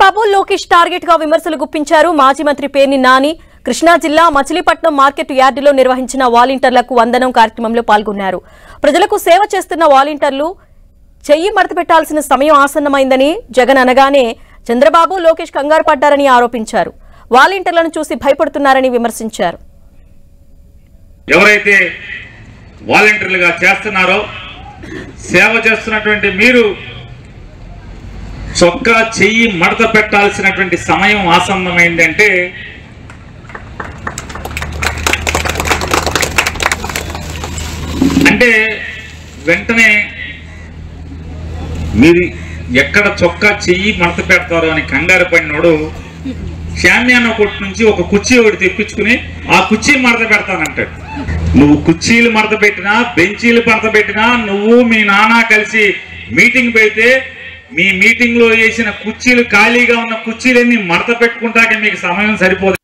Chandrababu Lokesh target గా విమర్శలు గుప్పించారు మాజీ మంత్రి పేర్ని నాని. కృష్ణా జిల్లా మచిలీపట్నం మార్కెట్ యార్డులో నిర్వహించిన వాలంటీర్లకు వందనం కార్యక్రమంలో పాల్గొన్నారు. ప్రజలకు సేవ చేస్తున్న వాలంటీర్లు చెయ్యి మడతపెట్టాల్సిన సమయం ఆసన్నమైందని జగన్ అనగానే చంద్రబాబు లోకేష్ కంగారు పడ్డారని ఆరోపించారు. వాలంటీర్లను చూసి భయపడుతున్నారని విమర్శించారు. ఎవరైతే వాలంటీర్లుగా చేస్తున్నారో సేవ చేస్తున్నటువంటి మీరు చొక్కా చెయ్యి మడత పెట్టాల్సినటువంటి సమయం ఆసన్నమైందంటే అంటే వెంటనే మీరు ఎక్కడ చొక్కా చెయ్యి మడత పెడతారో అని కంగారు పడినోడు శామ్యాన కొట్టు నుంచి ఒక కుర్చీ ఒకటి తెప్పించుకుని ఆ కుర్చీ మడత పెడతానంటాడు. నువ్వు కుర్చీలు మడత పెట్టినా బెంచీలు మడత పెట్టినా నువ్వు మీ నాన్న కలిసి మీటింగ్ పెడితే మీ మీటింగ్ లో వేసిన కుర్చీలు ఖాళీగా ఉన్న కుర్చీలన్నీ మడత పెట్టుకుంటాకే మీకు సమయం సరిపోదు.